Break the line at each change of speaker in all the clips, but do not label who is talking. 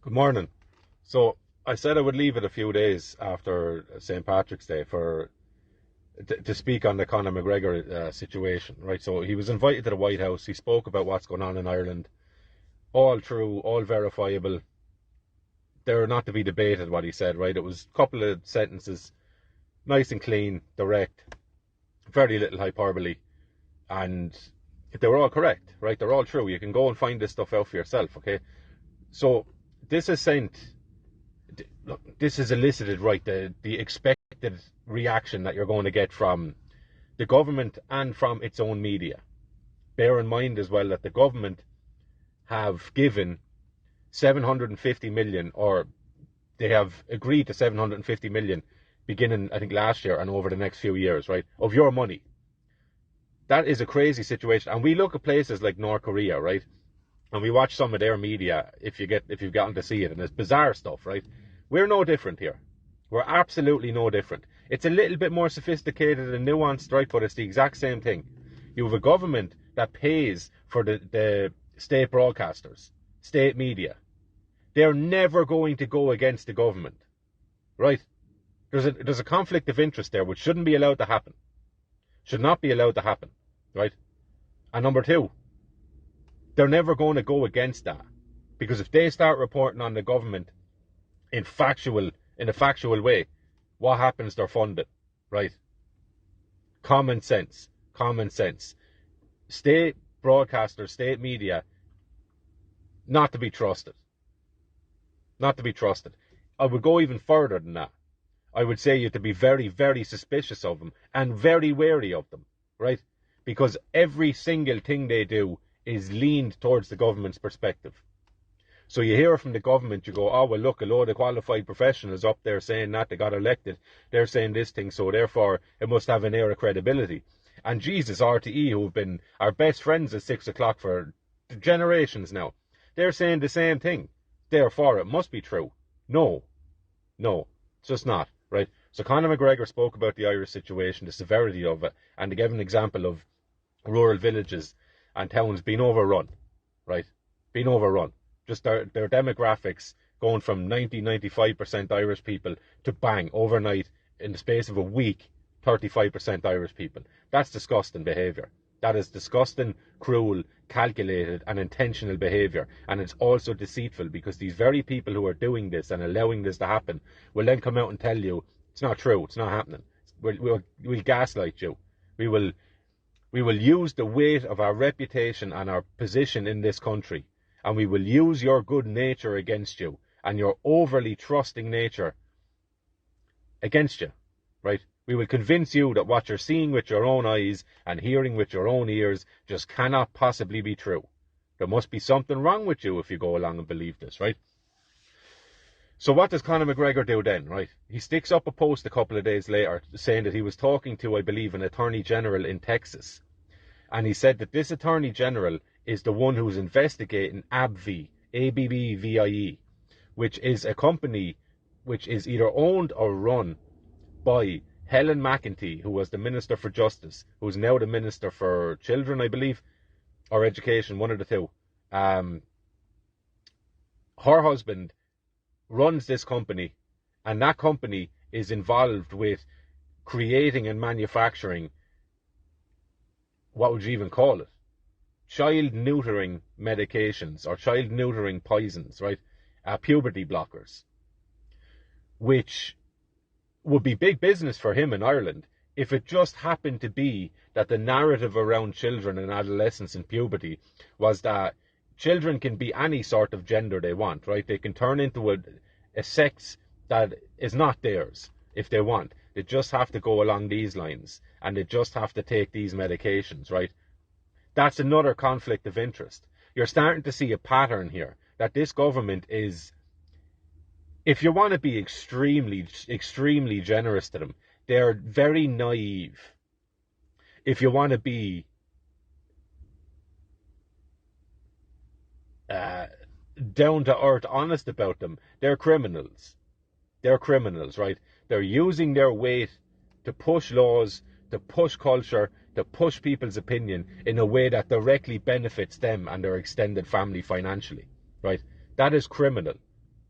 Good morning. So I said I would leave it a few days after St. Patrick's Day to speak on the Conor Mcgregor situation, right? So he was invited to the White House. He spoke about what's going on in Ireland. All true, all verifiable. They're not to be debated what he said, right? It was a couple of sentences, nice and clean, direct, very little hyperbole, and they were all correct, right? They're all true. You can go and find this stuff out for yourself, okay? So this has sent look, this has elicited, right, the expected reaction that you're going to get from the government and from its own media. Bear in mind as well that the government have given 750 million, or they have agreed to 750 million beginning, I think, last year and over the next few years, right, of your money. That is a crazy situation. And we look at places like North Korea, right, and we watch some of their media if you've gotten to see it, and it's bizarre stuff, right? We're no different here. We're absolutely no different. It's a little bit more sophisticated and nuanced, right? But it's the exact same thing. You have a government that pays for the state broadcasters, state media. They're never going to go against the government, right? There's a conflict of interest there which shouldn't be allowed to happen. Should not be allowed to happen, right? And number two, they're never going to go against that, because if they start reporting on the government in a factual way, what happens? They're funded, right? Common sense. State broadcasters, state media, not to be trusted. I would go even further than that. I would say you have to be very, very suspicious of them and very wary of them, right? Because every single thing they do is leaned towards the government's perspective. So you hear from the government, you go, oh, well, look, a load of qualified professionals up there saying that they got elected. They're saying this thing, so therefore it must have an air of credibility. And Jesus, RTE, who have been our best friends at 6 o'clock for generations now, they're saying the same thing. Therefore, it must be true. No, it's just not, right? So Conor McGregor spoke about the Irish situation, the severity of it, and he gave an example of rural villages and towns being overrun, right? Being overrun. Just their demographics going from 95% Irish people to bang, overnight, in the space of a week, 35% Irish people. That's disgusting behaviour. That is disgusting, cruel, calculated and intentional behaviour. And it's also deceitful, because these very people who are doing this and allowing this to happen will then come out and tell you it's not true, it's not happening. We'll gaslight you. We will use the weight of our reputation and our position in this country, and we will use your good nature against you and your overly trusting nature against you, right? We will convince you that what you're seeing with your own eyes and hearing with your own ears just cannot possibly be true. There must be something wrong with you if you go along and believe this, right? So what does Conor McGregor do then, right? He sticks up a post a couple of days later saying that he was talking to, I believe, an Attorney General in Texas. And he said that this Attorney General is the one who's investigating AbbVie, ABBVIE, which is a company which is either owned or run by Helen McEntee, who was the Minister for Justice, who's now the Minister for Children, I believe, or Education, one of the two. Her husband runs this company, and that company is involved with creating and manufacturing, what would you even call it? Child neutering medications, or child neutering poisons, right? Puberty blockers, which would be big business for him in Ireland if it just happened to be that the narrative around children and adolescence and puberty was that children can be any sort of gender they want, right? They can turn into a sex that is not theirs if they want. They just have to go along these lines, and they just have to take these medications, right? That's another conflict of interest. You're starting to see a pattern here that this government is, if you want to be extremely, extremely generous to them, they're very naive. If you want to be down to earth, honest about them, they're criminals. They're criminals, right? They're using their weight to push laws, to push culture, to push people's opinion in a way that directly benefits them and their extended family financially, right? That is criminal.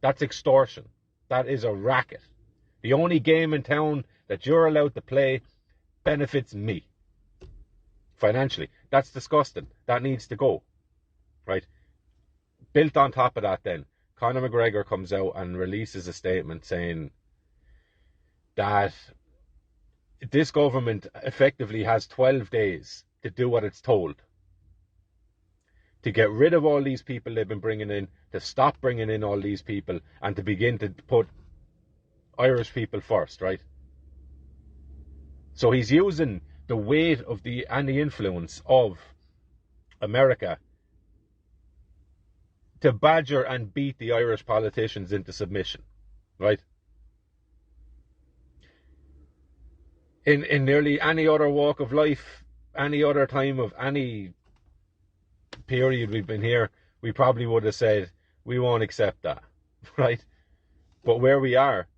That's extortion. That is a racket. The only game in town that you're allowed to play benefits me financially. That's disgusting. That needs to go, right? Built on top of that, then Conor McGregor comes out and releases a statement saying that this government effectively has 12 days to do what it's told, to get rid of all these people they've been bringing in, to stop bringing in all these people, and to begin to put Irish people first, right? So he's using the weight of and the influence of America to badger and beat the Irish politicians into submission, right? In nearly any other walk of life, any other time of any period we've been here, we probably would have said, we won't accept that, right? But where we are,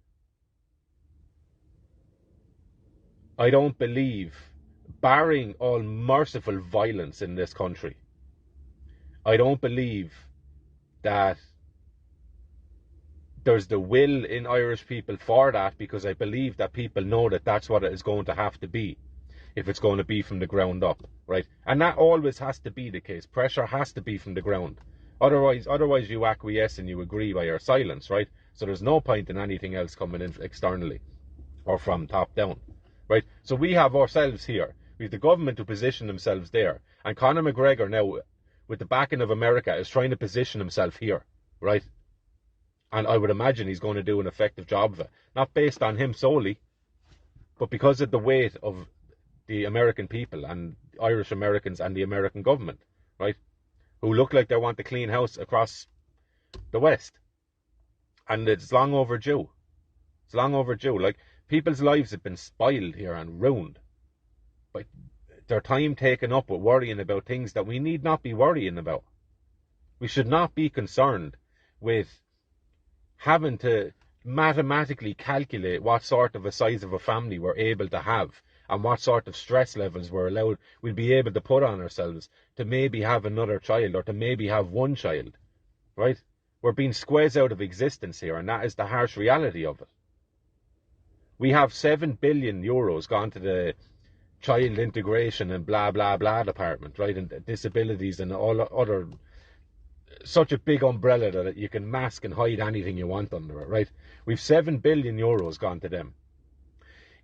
I don't believe, barring all merciful violence in this country, I don't believe that there's the will in Irish people for that, because I believe that people know that that's what it is going to have to be if it's going to be from the ground up, right? And that always has to be the case. Pressure has to be from the ground. Otherwise you acquiesce and you agree by your silence, right? So there's no point in anything else coming in externally or from top down, right? So we have ourselves here. We have the government to position themselves there. And Conor McGregor now, with the backing of America, is trying to position himself here, right? And I would imagine he's going to do an effective job of it. Not based on him solely, but because of the weight of the American people and Irish Americans and the American government, right? Who look like they want to clean house across the West. And it's long overdue. It's long overdue. Like, people's lives have been spoiled here and ruined by their time taken up with worrying about things that we need not be worrying about. We should not be concerned with having to mathematically calculate what sort of a size of a family we're able to have and what sort of stress levels we'll be able to put on ourselves to maybe have another child or to maybe have one child, right? We're being squeezed out of existence here, and that is the harsh reality of it. We have 7 billion euros gone to the child integration and blah, blah, blah department, right? And disabilities and all other, such a big umbrella that you can mask and hide anything you want under it, right? We've 7 billion euros gone to them.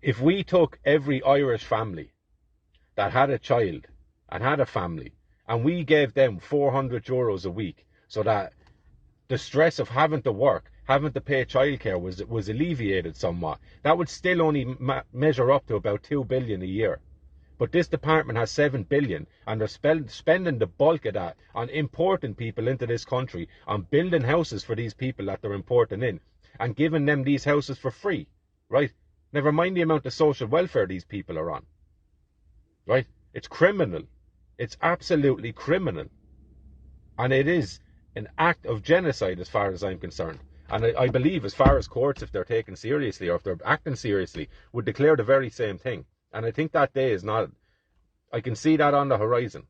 If we took every Irish family that had a child and had a family, and we gave them 400 euros a week, so that the stress of having to work, having to pay childcare was alleviated somewhat, that would still only measure up to about 2 billion a year. But this department has 7 billion, and they're spending the bulk of that on importing people into this country, on building houses for these people that they're importing in, and giving them these houses for free, right? Never mind the amount of social welfare these people are on, right? It's criminal. It's absolutely criminal. And it is an act of genocide as far as I'm concerned. And I believe, as far as courts, if they're taken seriously or if they're acting seriously, would declare the very same thing. And I think that day is not, I can see that on the horizon.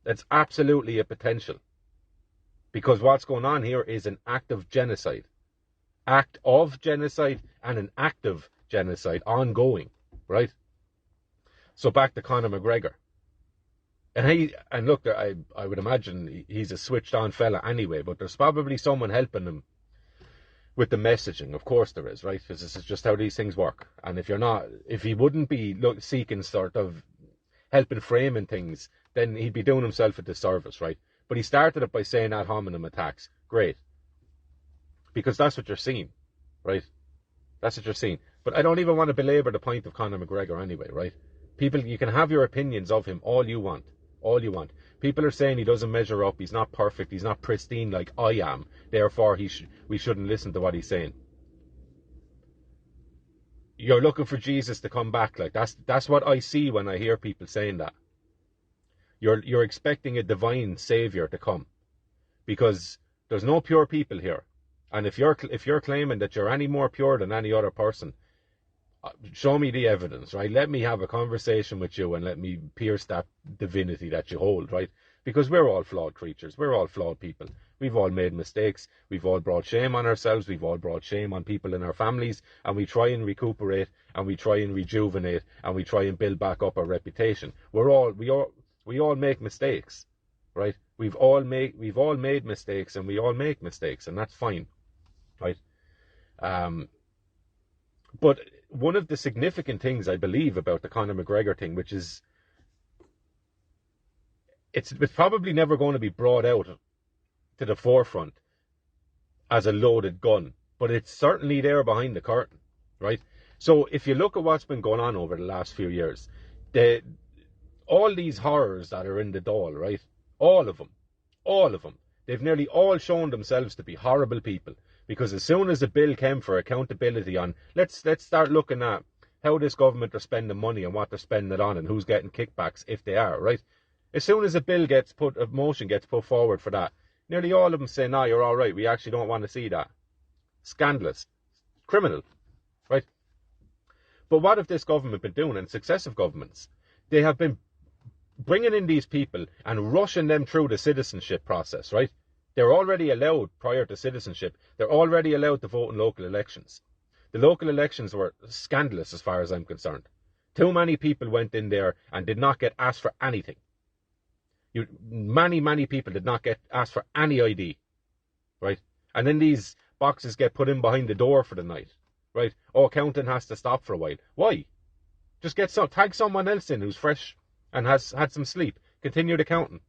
That's absolutely a potential. Because what's going on here is an act of genocide. Act of genocide and an active genocide ongoing, right? So back to Conor McGregor. And look, I would imagine he's a switched on fella anyway, but there's probably someone helping him with the messaging. Of course there is, right? Because this is just how these things work. And if he wouldn't be seeking sort of helping framing things, then he'd be doing himself a disservice, right? But he started it by saying ad hominem attacks. Great. Because that's what you're seeing, right? That's what you're seeing. But I don't even want to belabor the point of Conor McGregor anyway, right? People, you can have your opinions of him all you want. All you want. People are saying he doesn't measure up, he's not perfect, he's not pristine like I am, therefore we shouldn't listen to what he's saying. You're looking for Jesus to come back, like that's what I see when I hear people saying that. You're expecting a divine saviour to come, because there's no pure people here. And if you're claiming that you're any more pure than any other person, show me the evidence, right? Let me have a conversation with you and let me pierce that divinity that you hold, right? because we're all flawed creatures. We're all flawed people. We've all made mistakes. We've all brought shame on ourselves. We've all brought shame on people in our families, and we try and recuperate, and we try and rejuvenate, and we try and build back up our reputation. We all make mistakes, right? We've all made mistakes, and we all make mistakes, and that's fine, right? But one of the significant things I believe about the Conor McGregor thing, which is it's probably never going to be brought out to the forefront as a loaded gun, but it's certainly there behind the curtain, right? So if you look at what's been going on over the last few years, all these horrors that are in the Dáil, right? All of them, they've nearly all shown themselves to be horrible people. Because as soon as a bill came for accountability on, let's start looking at how this government are spending money and what they're spending it on and who's getting kickbacks, if they are, right? As soon as a motion gets put forward for that, nearly all of them say, no, you're all right, we actually don't want to see that. Scandalous. Criminal, right? But what have this government been doing, and successive governments? They have been bringing in these people and rushing them through the citizenship process, right? They're already allowed, prior to citizenship, they're already allowed to vote in local elections. The local elections were scandalous as far as I'm concerned. Too many people went in there and did not get asked for anything. Many people did not get asked for any ID, right? And then these boxes get put in behind the door for the night, right? Oh, counting has to stop for a while. Why? Just tag someone else in who's fresh and has had some sleep. Continue the counting.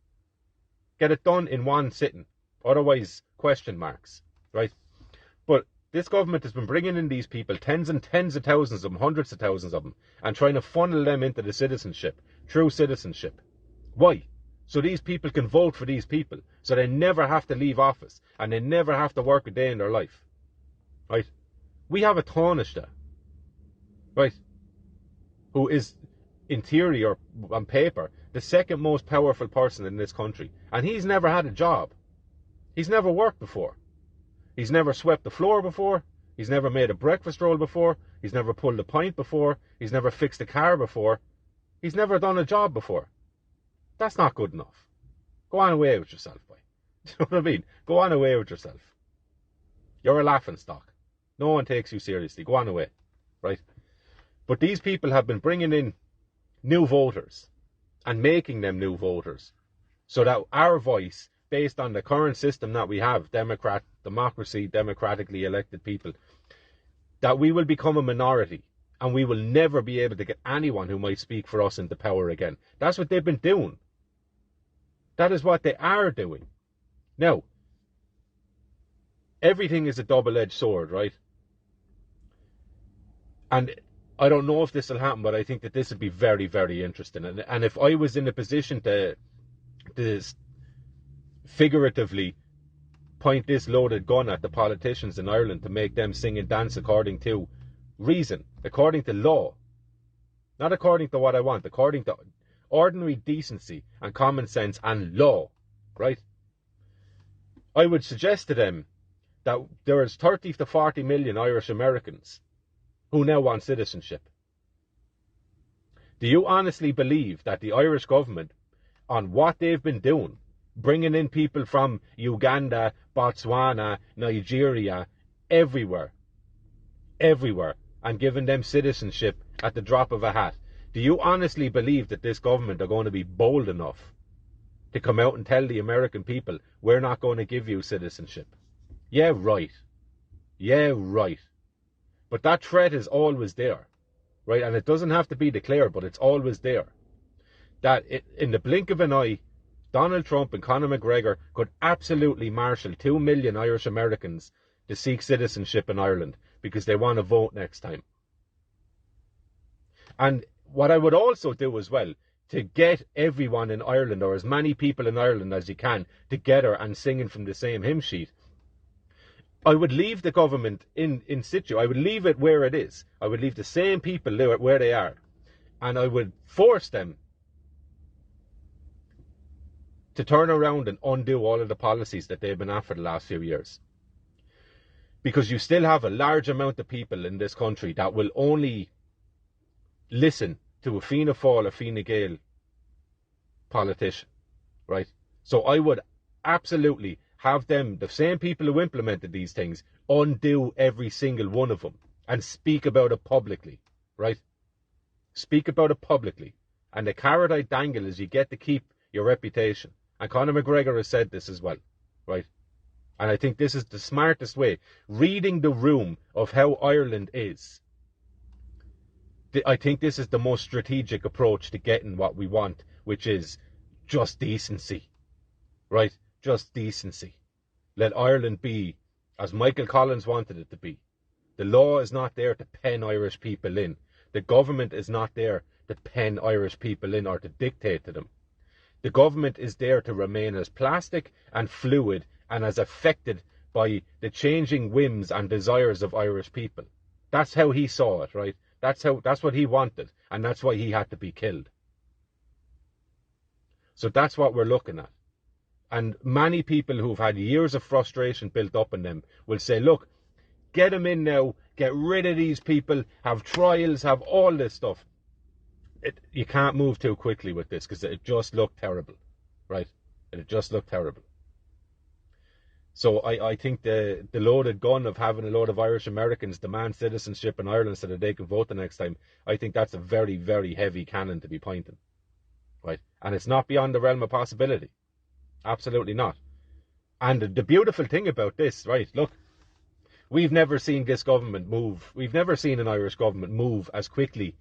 Get it done in one sitting. Otherwise, question marks, right? But this government has been bringing in these people, tens and tens of thousands of them, hundreds of thousands of them, and trying to funnel them into the citizenship, through citizenship. Why? So these people can vote for these people, so they never have to leave office, and they never have to work a day in their life, right? We have a Taoiseach, right, who is, in theory or on paper, the second most powerful person in this country, and he's never had a job. He's never worked before. He's never swept the floor before. He's never made a breakfast roll before. He's never pulled a pint before. He's never fixed a car before. He's never done a job before. That's not good enough. Go on away with yourself, boy. Do you know what I mean? Go on away with yourself. You're a laughing stock. No one takes you seriously. Go on away, right? But these people have been bringing in new voters and making them new voters so that our voice, based on the current system that we have, democracy, democratically elected people, that we will become a minority and we will never be able to get anyone who might speak for us into power again. That's what they've been doing. That is what they are doing. Now, everything is a double-edged sword, right? And I don't know if this will happen, but I think that this would be very, very interesting. And if I was in a position to figuratively point this loaded gun at the politicians in Ireland to make them sing and dance according to reason, according to law, not according to what I want, according to ordinary decency and common sense and law, right? I would suggest to them that there is 30 to 40 million Irish Americans who now want citizenship. Do you honestly believe that the Irish government, on what they've been doing, bringing in people from Uganda, Botswana, Nigeria, everywhere, and giving them citizenship at the drop of a hat, do you honestly believe that this government are going to be bold enough to come out and tell the American people, we're not going to give you citizenship? Yeah, right. Yeah, right. But that threat is always there, right? And it doesn't have to be declared, but it's always there. That in the blink of an eye, Donald Trump and Conor McGregor could absolutely marshal 2 million Irish Americans to seek citizenship in Ireland because they want to vote next time. And what I would also do as well, to get everyone in Ireland, or as many people in Ireland as you can, together and singing from the same hymn sheet, I would leave the government in situ. I would leave it where it is. I would leave the same people where they are. And I would force them to turn around and undo all of the policies that they've been after the last few years. Because you still have a large amount of people in this country that will only listen to a Fianna Fáil or Fine Gael politician, right? So I would absolutely have them, the same people who implemented these things, undo every single one of them and speak about it publicly, right? Speak about it publicly. And the carrot I dangle is you get to keep your reputation. And Conor McGregor has said this as well, right? And I think this is the smartest way. Reading the room of how Ireland is, I think this is the most strategic approach to getting what we want, which is just decency, right? Just decency. Let Ireland be as Michael Collins wanted it to be. The law is not there to pen Irish people in. The government is not there to pen Irish people in or to dictate to them. The government is there to remain as plastic and fluid and as affected by the changing whims and desires of Irish people. That's how he saw it, right? That's what he wanted, and that's why he had to be killed. So that's what we're looking at. And many people who've had years of frustration built up in them will say, look, get them in now, get rid of these people, have trials, have all this stuff. You can't move too quickly with this because it just looked terrible, right? It just looked terrible. So I think the loaded gun of having a load of Irish Americans demand citizenship in Ireland so that they can vote the next time, I think that's a very, very heavy cannon to be pointing, right? And it's not beyond the realm of possibility. Absolutely not. And the beautiful thing about this, right, look, we've never seen this government move. We've never seen an Irish government move as quickly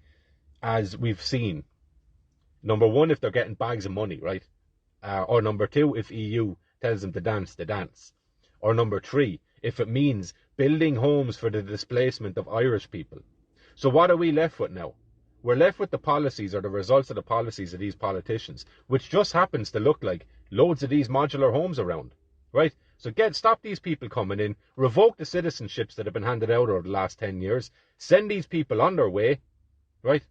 as we've seen. Number one, if they're getting bags of money, right? Or number two, if EU tells them to dance, they dance. Or number three, if it means building homes for the displacement of Irish people. So what are we left with now? We're left with the policies or the results of the policies of these politicians, which just happens to look like loads of these modular homes around, right? So stop these people coming in, revoke the citizenships that have been handed out over the last 10 years, send these people on their way, right?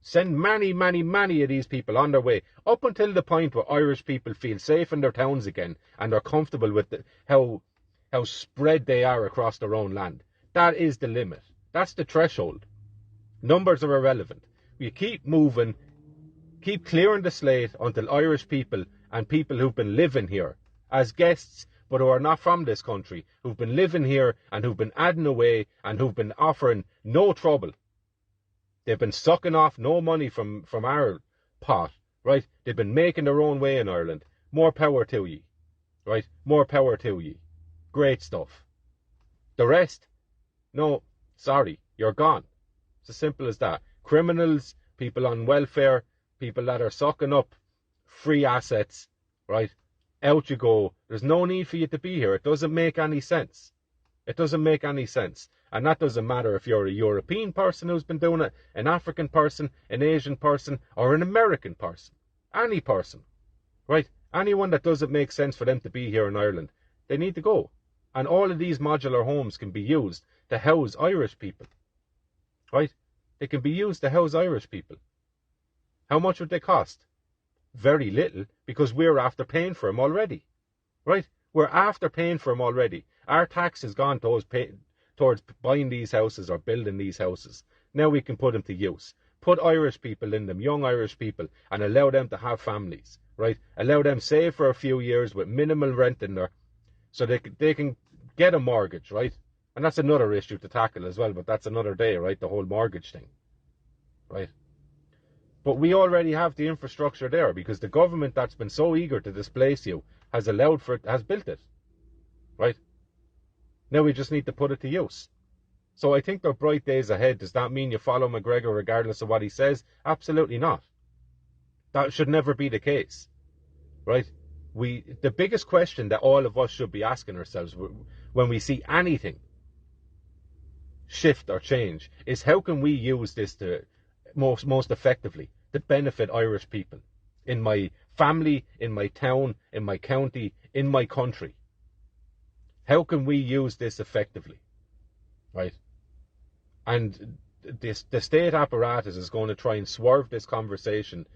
Send many, many, many of these people on their way, up until the point where Irish people feel safe in their towns again and are comfortable with how spread they are across their own land. That is the limit. That's the threshold. Numbers are irrelevant. We keep moving, keep clearing the slate until Irish people and people who've been living here as guests but who are not from this country, who've been living here and who've been adding away and who've been offering no trouble. They've been sucking off no money from our pot, right? They've been making their own way in Ireland. More power to ye, right? More power to ye. Great stuff. The rest, no, sorry, you're gone. It's as simple as that. Criminals, people on welfare, people that are sucking up free assets, right? Out you go. There's no need for you to be here. It doesn't make any sense. It doesn't make any sense. And that doesn't matter if you're a European person who's been doing it, an African person, an Asian person, or an American person. Any person, right? Anyone that doesn't make sense for them to be here in Ireland, they need to go. And all of these modular homes can be used to house Irish people, right? They can be used to house Irish people. How much would they cost? Very little, because we're after paying for them already, right? We're after paying for them already. Our tax has gone towards buying these houses or building these houses. Now we can put them to use. Put Irish people in them, young Irish people, and allow them to have families, right? Allow them save for a few years with minimal rent in there so they can get a mortgage, right? And that's another issue to tackle as well, but that's another day, right? The whole mortgage thing, right? But we already have the infrastructure there because the government that's been so eager to displace you has built it, right? Now we just need to put it to use. So I think there are bright days ahead. Does that mean you follow McGregor regardless of what he says? Absolutely not. That should never be the case, right? The biggest question that all of us should be asking ourselves when we see anything shift or change is how can we use this to most effectively to benefit Irish people in my family, in my town, in my county, in my country. How can we use this effectively, right? And the state apparatus is going to try and swerve this conversation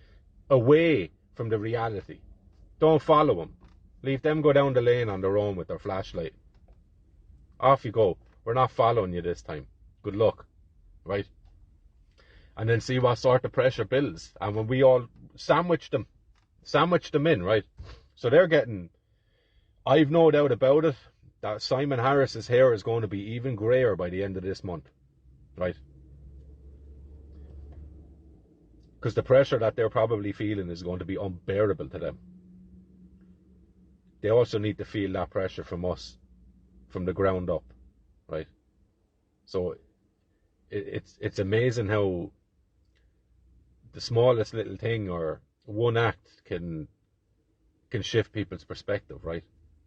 away from the reality. Don't follow them. Leave them go down the lane on their own with their flashlight. Off you go. We're not following you this time. Good luck, right? And then see what sort of pressure builds. And when we all sandwich them in, right? So they're getting, I've no doubt about it, that Simon Harris's hair is going to be even greyer by the end of this month, right? Because the pressure that they're probably feeling is going to be unbearable to them. They also need to feel that pressure from us, from the ground up, right? So it's amazing how the smallest little thing or one act can shift people's perspective, right?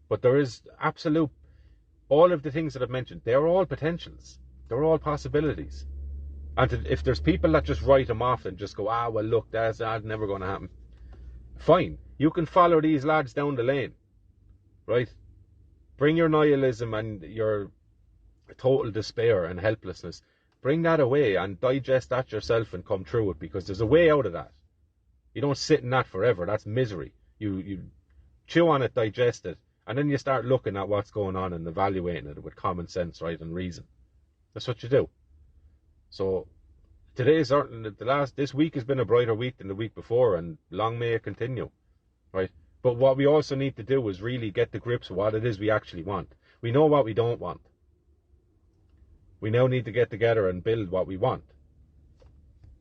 But there is absolute, all of the things that I've mentioned, they're all potentials. They're all possibilities. And if there's people that just write them off and just go, well, look, that's never going to happen. Fine. You can follow these lads down the lane, right? Bring your nihilism and your total despair and helplessness. Bring that away and digest that yourself and come through it, because there's a way out of that. You don't sit in that forever. That's misery. You chew on it, digest it, and then you start looking at what's going on and evaluating it with common sense, right, and reason. That's what you do. So this week has been a brighter week than the week before, and long may it continue, right? But what we also need to do is really get to grips with what it is we actually want. We know what we don't want. We now need to get together and build what we want.